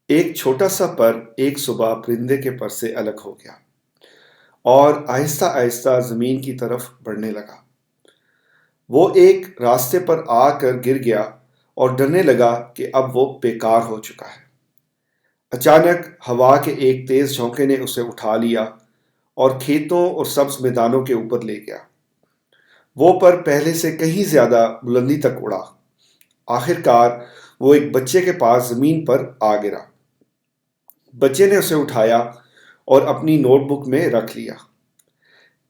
एक छोटा सा पर एक सुबह परिंदे के पर से अलग हो गया और आहिस्ता आहिस्ता जमीन की तरफ बढ़ने लगा। वो एक रास्ते पर आकर गिर गया और डरने लगा कि अब वो बेकार हो चुका है। अचानक हवा के एक तेज झोंके ने उसे उठा लिया और खेतों और सब्ज मैदानों के ऊपर ले गया। वो पर पहले से कहीं ज्यादा बुलंदी तक उड़ा। आखिरकार वो एक बच्चे के पास जमीन पर आ गिरा। बच्चे ने उसे उठाया और अपनी नोटबुक में रख लिया।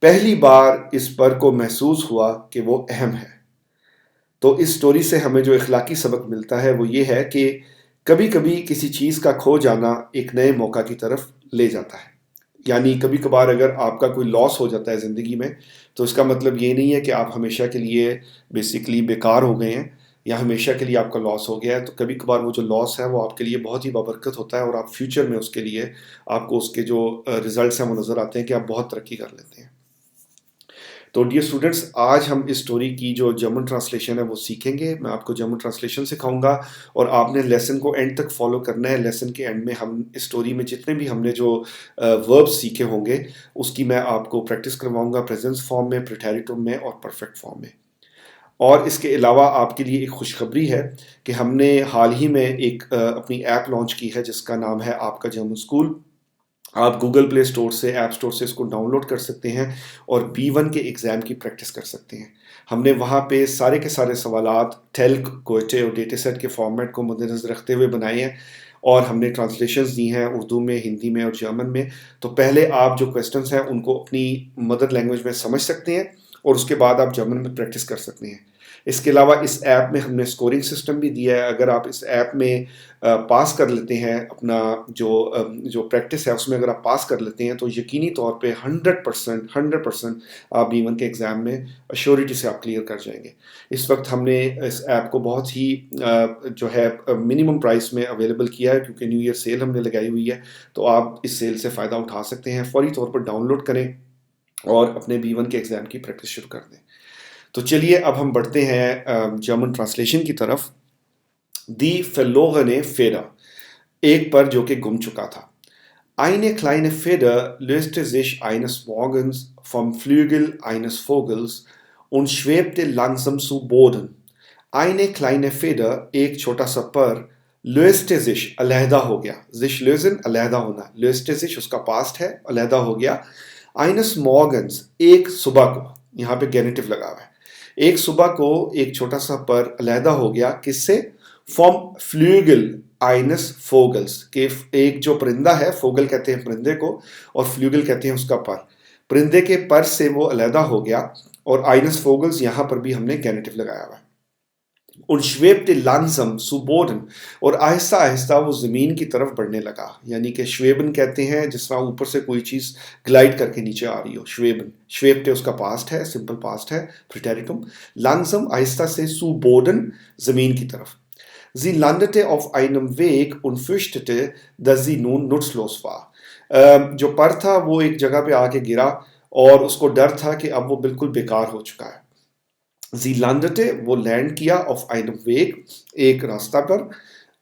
पहली बार इस पर को महसूस हुआ कि वो अहम है। तो इस स्टोरी से हमें जो इखलाकी सबक मिलता है वो ये है कि कभी कभी किसी चीज़ का खो जाना एक नए मौका की तरफ ले जाता है। यानी कभी कभार अगर आपका कोई लॉस हो जाता है ज़िंदगी में, तो इसका मतलब ये नहीं है कि आप हमेशा के लिए बेसिकली बेकार हो गए हैं या हमेशा के लिए आपका लॉस हो गया है। तो कभी कभार वो जो लॉस है वो आपके लिए बहुत ही बाबरकत होता है और आप फ्यूचर में उसके लिए आपको उसके जो रिजल्ट्स हैं वो नज़र आते हैं कि आप बहुत तरक्की कर लेते हैं। तो डियर स्टूडेंट्स, आज हम इस स्टोरी की जो जर्मन ट्रांसलेशन है वो सीखेंगे। मैं आपको जर्मन ट्रांसलेशन सिखाऊंगा और आपने लेसन को एंड तक फॉलो करना है। लेसन के एंड में हम इस स्टोरी में जितने भी हमने जो वर्ब्स सीखे होंगे उसकी मैं आपको प्रैक्टिस करवाऊंगा, प्रेजेंस फॉर्म में, प्रिटेरिटुम में और परफेक्ट फॉर्म में। और इसके अलावा आपके लिए एक खुशखबरी है कि हमने हाल ही में एक अपनी ऐप लॉन्च की है जिसका नाम है आपका जर्मन स्कूल। आप गूगल प्ले स्टोर से, ऐप स्टोर से इसको डाउनलोड कर सकते हैं और B1 के एग्ज़ाम की प्रैक्टिस कर सकते हैं। हमने वहाँ पे सारे के सारे सवालात टेल्क, गोएटे और डेटा सेट के फॉर्मेट को मद्देनज़र रखते हुए बनाए हैं और हमने ट्रांसलेशंस दी हैं उर्दू में, हिंदी में और जर्मन में। तो पहले आप जो क्वेश्चंस हैं उनको अपनी मदर लैंग्वेज में समझ सकते हैं और उसके बाद आप जर्मन में प्रैक्टिस कर सकते हैं। इसके अलावा इस ऐप में हमने स्कोरिंग सिस्टम भी दिया है। अगर आप इस ऐप में पास कर लेते हैं अपना जो प्रैक्टिस है उसमें अगर आप पास कर लेते हैं तो यकीनी तौर पे 100% आप B1 के एग्ज़ाम में अश्योरिटी से आप क्लियर कर जाएंगे। इस वक्त हमने इस ऐप को बहुत ही जो है मिनिमम प्राइस में अवेलेबल किया है क्योंकि न्यू ईयर सेल हमने लगाई हुई है। तो आप इस सेल से फ़ायदा उठा सकते हैं। फौरी तौर पर डाउनलोड करें और अपने B1 के एग्ज़ाम की प्रैक्टिस शुरू कर दें। तो चलिए अब हम बढ़ते हैं जर्मन ट्रांसलेशन की तरफ। दी verlorene Feder, एक पर जो कि गुम चुका था। Eine kleine Feder löste sich eines Morgens vom Flügel eines Vogels und schwebte langsam zu Boden. Eine kleine Feder, एक छोटा सा पर, löste sich, अलहदा हो गया। sich lösen, अलहदा होना। löste sich उसका पास्ट है, अलहदा हो गया। eines Morgens, एक सुबह को, यहाँ पे गेनेटिव लगा हुआ है। एक सुबह को एक छोटा सा पर अलहदा हो गया। किससे? फ्रॉम फ्लूगल आइनस फोगल्स, के एक जो परिंदा है, फोगल कहते हैं परिंदे को और फ्लूगल कहते हैं उसका पर। परिंदे के पर से वो अलहदा हो गया और आइनस फोगल्स यहां पर भी हमने गेनेटिव लगाया हुआ है। und schwebte langsam zu Boden, और आहिस्ता आहिस्ता वो ज़मीन की तरफ बढ़ने लगा। यानी कि श्वेबन कहते हैं जिस तरह ऊपर से कोई चीज़ ग्लाइड करके नीचे आ रही हो, श्वेबन। श्वेबते उसका पास्ट है, सिंपल पास्ट है, प्रिटेरिटुम। langsam आहिस्ता से, zu Boden ज़मीन की तरफ। Sie landete auf einem Weg und fürchtete, dass sie nun nutzlos war. जो पर था वो एक जगह पे आके गिरा और उसको डर था कि अब वो बिल्कुल बेकार हो चुका है। Sie landete, वो लैंड किया, auf einem Weg, एक रास्ता पर।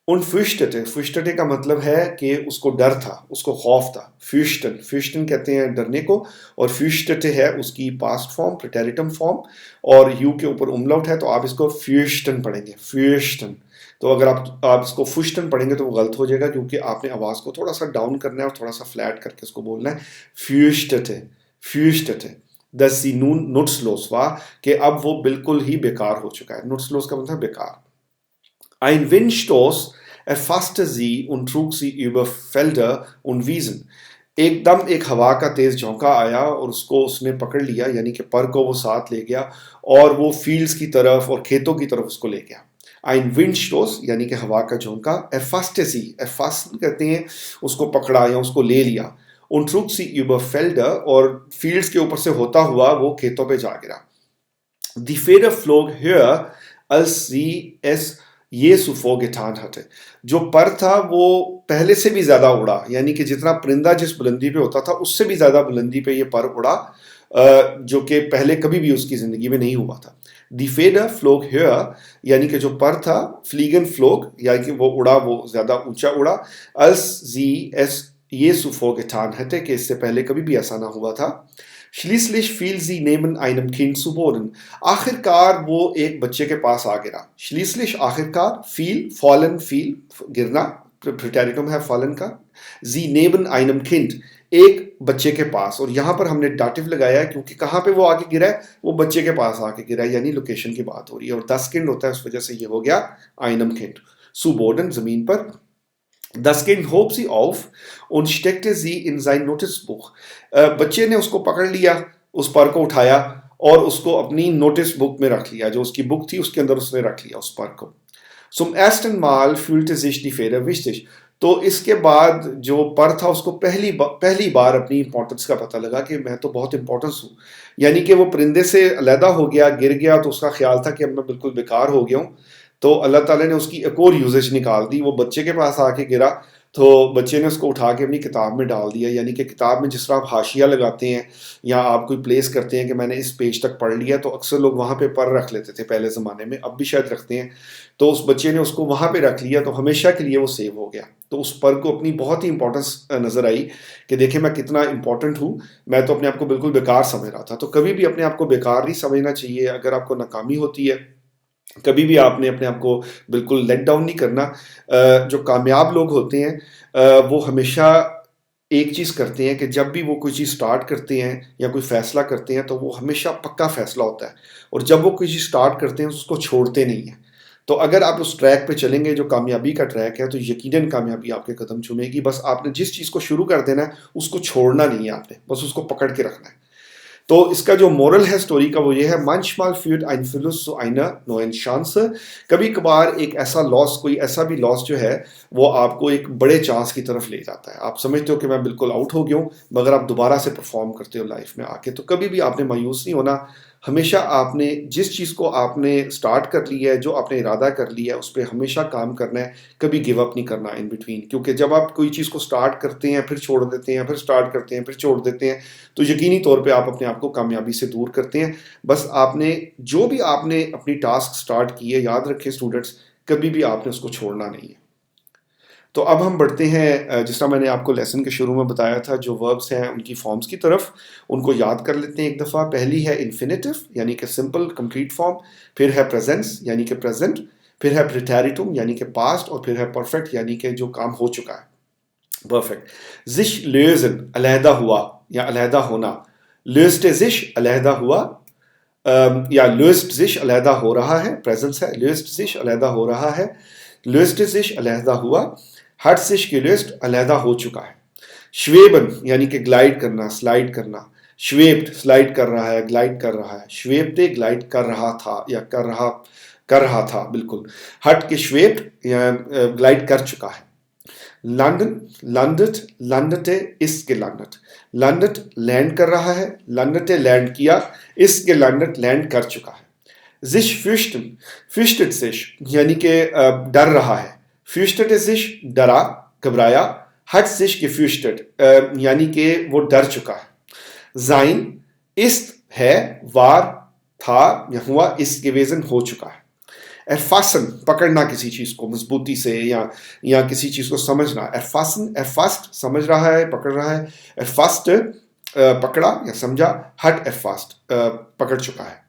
und fürchtete, fürchtete का मतलब है कि उसको डर था, उसको खौफ था। fürchten, fürchten कहते हैं डरने को और fürchtete है उसकी पास्ट फॉर्म, प्रिटेरिटम फॉर्म, और यू के ऊपर उमलाउट है तो आप इसको fürchten पढ़ेंगे, fürchten। तो अगर आप इसको fürchten पढ़ेंगे तो वो गलत हो जाएगा क्योंकि आपने आवाज़ को थोड़ा सा डाउन करना है और थोड़ा सा फ्लैट करके इसको बोलना है। fürchtete, fürchtete, dass sie nun nutzlos war, कि अब वो बिल्कुल ही बेकार हो चुका है। nutzlos का मतलब बेकार। Ein Windstoß erfasste sie und trug sie über Felder und Wiesen. एकदम एक हवा का तेज झोंका आया और उसको उसने पकड़ लिया, यानी कि पर को वो साथ ले गया और वो फील्ड्स की तरफ और खेतों की तरफ उसको ले गया। Ein Windstoß यानी कि हवा का झोंका, erfasste sie, erfassen कहते हैं उसको पकड़ा या उसको ले लिया। und trug sie über Felder, और फील्ड्स के ऊपर से होता हुआ वो खेतों पे जा गिरा। Die Feder flog höher, als sie es ये zuvor getan hatte. जो पर था वो पहले से भी ज्यादा उड़ा, यानी कि जितना परिंदा जिस बुलंदी पे होता था उससे भी ज्यादा बुलंदी पे ये पर उड़ा, जो कि पहले कभी भी उसकी जिंदगी में नहीं हुआ था। दी फेडर फ्लोग höher, यानी कि जो पर था, फ्लीगन फ्लोग, यानी कि वो उड़ा, वो ज़्यादा ऊंचा उड़ा, als sie es je zuvor getan hätte, कि इससे पहले कभी भी ऐसा ना हुआ था. Schließlich fiel sie neben einem Kind zu Boden. आखिरकार वो एक बच्चे के पास आ गिरा. Schließlich आखिरकार, fiel, fallen, fiel, गिरना, प्रिटेरिटम है fallen का. Sie neben einem Kind, एक बच्चे के पास, और यहाँ पर हमने डाटिव लगाया है क्योंकि कहाँ पे वो आके गिरा है, वो बच्चे के पास आके गिरा है, यानी लोकेशन की बात हो रही है, और das Kind होता है, उस वजह से ये हो गया einem Kind. Zu Boden, जमीन पर. Das Kind hob sie auf und steckte sie in sein Notizbuch. बच्चे ने उसको पकड़ लिया, उस पर को उठाया और उसको अपनी नोटिस बुक में रख लिया, जो उसकी बुक थी उसके अंदर उसने रख लिया उस पर को. Zum ersten Mal fühlte sich die Feder wichtig. तो इसके बाद जो पर था उसको पहली बार अपनी इंपॉर्टेंस का पता लगा कि मैं तो बहुत इंपॉर्टेंस हूँ, यानी कि वो परिंदे से अलहदा हो गया, गिर गया, तो उसका ख्याल था कि अब मैं बिल्कुल बेकार हो गया हूँ. तो अल्लाह ताला ने उसकी एक और यूजेज निकाल दी. वो बच्चे के पास आके गिरा तो बच्चे ने उसको उठा के अपनी किताब में डाल दिया, यानी कि किताब में जिस तरह आप हाशिया लगाते हैं या आप कोई प्लेस करते हैं कि मैंने इस पेज तक पढ़ लिया, तो अक्सर लोग वहाँ पे पर रख लेते थे पहले ज़माने में, अब भी शायद रखते हैं. तो उस बच्चे ने उसको वहाँ पे रख लिया, तो हमेशा के लिए वो सेव हो गया. तो उस पर को अपनी बहुत ही इंपॉर्टेंस नज़र आई कि देखें मैं कितना इंपॉर्टेंट हूँ, मैं तो अपने आप को बिल्कुल बेकार समझ रहा था. तो कभी भी अपने आप को बेकार नहीं समझना चाहिए. अगर आपको नाकामी होती है, कभी भी आपने अपने आप को बिल्कुल लेट डाउन नहीं करना. जो कामयाब लोग होते हैं वो हमेशा एक चीज़ करते हैं कि जब भी वो कोई चीज़ स्टार्ट करते हैं या कोई फ़ैसला करते हैं, तो वो हमेशा पक्का फ़ैसला होता है, और जब वो कोई चीज़ स्टार्ट करते हैं उसको छोड़ते नहीं हैं. तो अगर आप उस ट्रैक पे चलेंगे जो कामयाबी का ट्रैक है, तो यकीनन कामयाबी आपके कदम चूमेगी. बस आपने जिस चीज़ को शुरू कर देना है उसको छोड़ना नहीं है, आपने बस उसको पकड़ के रखना है. तो इसका जो मोरल है स्टोरी का वो ये है, manchmal führt ein Verlust zu einer neuen Chance. कभी कभार एक ऐसा लॉस, कोई ऐसा भी लॉस जो है वो आपको एक बड़े चांस की तरफ ले जाता है. आप समझते हो कि मैं बिल्कुल आउट हो गया हूँ, मगर आप दोबारा से परफॉर्म करते हो लाइफ में आके. तो कभी भी आपने मायूस नहीं होना. हमेशा आपने जिस चीज़ को आपने स्टार्ट कर लिया है, जो आपने इरादा कर लिया है, उस पर हमेशा काम करना है. कभी गिव अप नहीं करना इन बिटवीन, क्योंकि जब आप कोई चीज़ को स्टार्ट करते हैं, फिर छोड़ देते हैं, फिर स्टार्ट करते हैं, फिर छोड़ देते हैं, तो यकीनी तौर पे आप अपने आप को कामयाबी से दूर करते हैं. बस आपने जो भी आपने अपनी टास्क स्टार्ट की है, याद रखें स्टूडेंट्स, कभी भी आपने उसको छोड़ना नहीं है. तो अब हम बढ़ते हैं, जिस तरह मैंने आपको लेसन के शुरू में बताया था, जो वर्ब्स हैं उनकी फॉर्म्स की तरफ. उनको याद कर लेते हैं एक दफ़ा. पहली है इन्फिनेटिव, यानी कि सिंपल कंप्लीट फॉर्म. फिर है प्रेजेंस, यानी कि प्रेजेंट. फिर है प्रिटेरिटुम, यानी कि पास्ट. और फिर है परफेक्ट, यानी कि जो काम हो चुका है, परफेक्ट. जिश lösen, अलहदा हुआ या अलहदा होना. löste sich, अलहदा हुआ, या löst sich, अलहदा हो रहा है, प्रेजेंस है. löst sich, अलहदा हो रहा है. löste sich, अलहदा हुआ. hat sich gelöst, अलहदा हो चुका है. schweben, यानी कि ग्लाइड करना, स्लाइड करना. schwebt, स्लाइड कर रहा है, ग्लाइड कर रहा है. schwebte, ग्लाइड कर रहा था या कर रहा था, बिल्कुल. hat geschwebt, या ग्लाइड कर चुका है. London, landet, landete, ist gelandet. landet, land कर रहा है. landete, लैंड किया. ist gelandet, लैंड कर चुका है. sich fürchten, fürchtet sich, यानी कि डर रहा है. fürchtete sich, डरा, घबराया. hat sich gefürchtet, यानी कि वो डर चुका है. sein, ist, है, war, था या हुआ, ist gewesen, हो चुका है. erfassen, पकड़ना किसी चीज़ को मजबूती से, या किसी चीज़ को समझना. erfassen, erfasst, समझ रहा है, पकड़ रहा है. erfasst, पकड़ा या समझा. hat erfasst, पकड़ चुका है.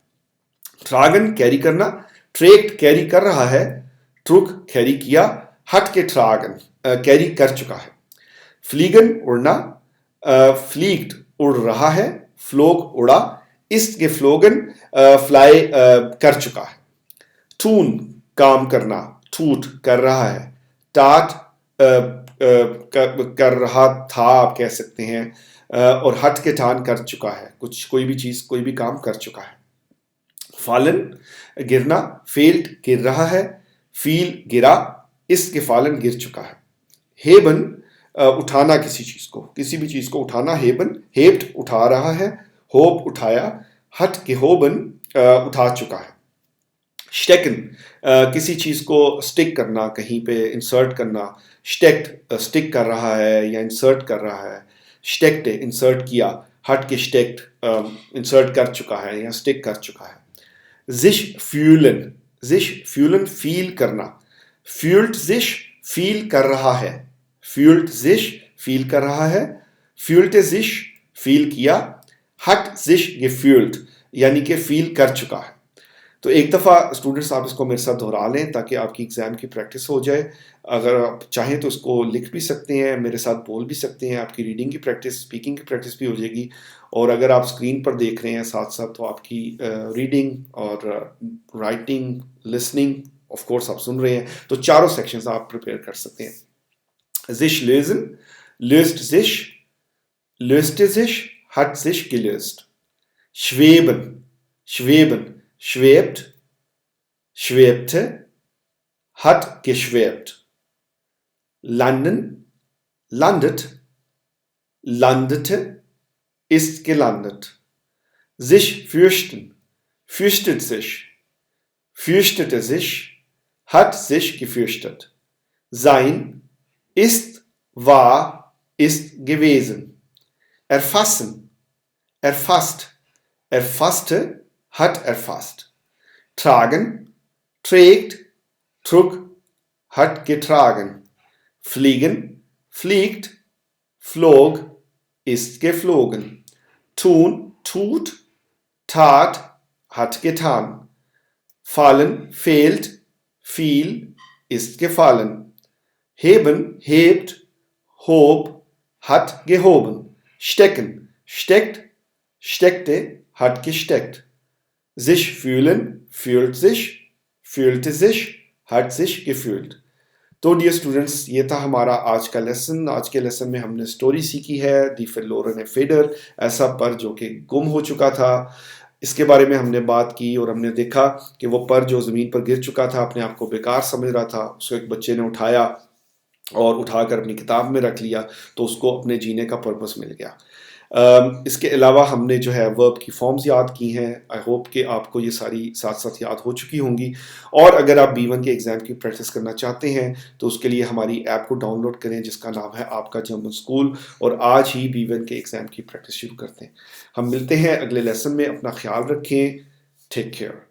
tragen, कैरी करना. trägt, कैरी कर रहा है. trug, कैरी किया. hat getragen, कैरी कर चुका है. fliegen, उड़ना. fliegt, उड़ रहा है. flog, उड़ा. ist geflogen, fly, कर चुका है. tun, काम करना. tut, कर रहा है. tat, कर रहा था आप कह सकते हैं. और hat getan, कर चुका है. कोई भी चीज़, कोई भी काम कर चुका है. fallen, गिरना. failed, गिर रहा है. feel, गिरा. ist gefallen, गिर चुका है. heben, उठाना किसी चीज़ को, किसी भी चीज़ को उठाना. heben, hebt, उठा रहा है. hob, उठाया. hat gehoben, उठा चुका है. stecken, किसी चीज़ को स्टिक करना, कहीं पे इंसर्ट करना. steckt, स्टिक कर रहा है या इंसर्ट कर रहा है. steckte, इंसर्ट किया. hat gesteckt, इंसर्ट कर चुका है या स्टिक कर चुका है. sich fühlen feel करना, fühlt sich feel कर रहा है, fühlt sich feel कर रहा है, fühlte sich feel किया, hat sich gefühlt यानी कि feel कर चुका है। तो एक दफ़ा स्टूडेंट्स आप इसको मेरे साथ दोहरा लें ताकि आपकी एग्ज़ाम की प्रैक्टिस हो जाए। अगर आप चाहें तो इसको लिख भी सकते हैं, मेरे साथ बोल भी सकते हैं, आपकी रीडिंग की प्रैक्टिस, स्पीकिंग की प्रैक्टिस भी हो जाएगी। और अगर आप स्क्रीन पर देख रहे हैं साथ-साथ तो आपकी रीडिंग और राइटिंग, लिसनिंग ऑफ कोर्स आप सुन रहे हैं, तो चारों सेक्शंस आप प्रिपेयर कर सकते हैं। sich lösen, löst sich, löste sich, hat sich gelöst। schweben, schweben, schwebt, schwebte, hat geschwebt। landen, landet, landete, ist gelandet। sich fürchten, fürchtet sich, fürchtete sich, hat sich gefürchtet। sein, ist, war, ist gewesen। erfassen, erfasst, erfasste, hat erfasst। tragen, trägt, trug, hat getragen। fliegen, fliegt, flog, ist geflogen। tun, tut, tat, hat getan। fallen, fehlt, fiel, ist gefallen। heben, hebt, hob, hat gehoben। stecken, steckt, steckte, hat gesteckt। sich fühlen, fühlt sich, fühlte sich, hat sich gefühlt। तो dear students, ये था हमारा आज का lesson. आज के lesson में हमने स्टोरी सीखी है दी verlorene Feder, ऐसा पर जो कि गुम हो चुका था। इसके बारे में हमने बात की और हमने देखा कि वो पर जो ज़मीन पर गिर चुका था, अपने आप को बेकार समझ रहा था, उसको एक बच्चे ने उठाया और उठाकर अपनी किताब में रख लिया, तो उसको अपने जीने का पर्पस मिल गया। इसके अलावा हमने जो है वर्ब की फॉर्म्स याद की हैं। आई होप कि आपको ये सारी साथ साथ याद हो चुकी होंगी। और अगर आप B1 के एग्ज़ाम की प्रैक्टिस करना चाहते हैं तो उसके लिए हमारी ऐप को डाउनलोड करें जिसका नाम है आपका जर्मन स्कूल, और आज ही B1 के एग्ज़ाम की प्रैक्टिस शुरू करते हैं। हम मिलते हैं अगले लेसन में। अपना ख्याल रखें। Take care.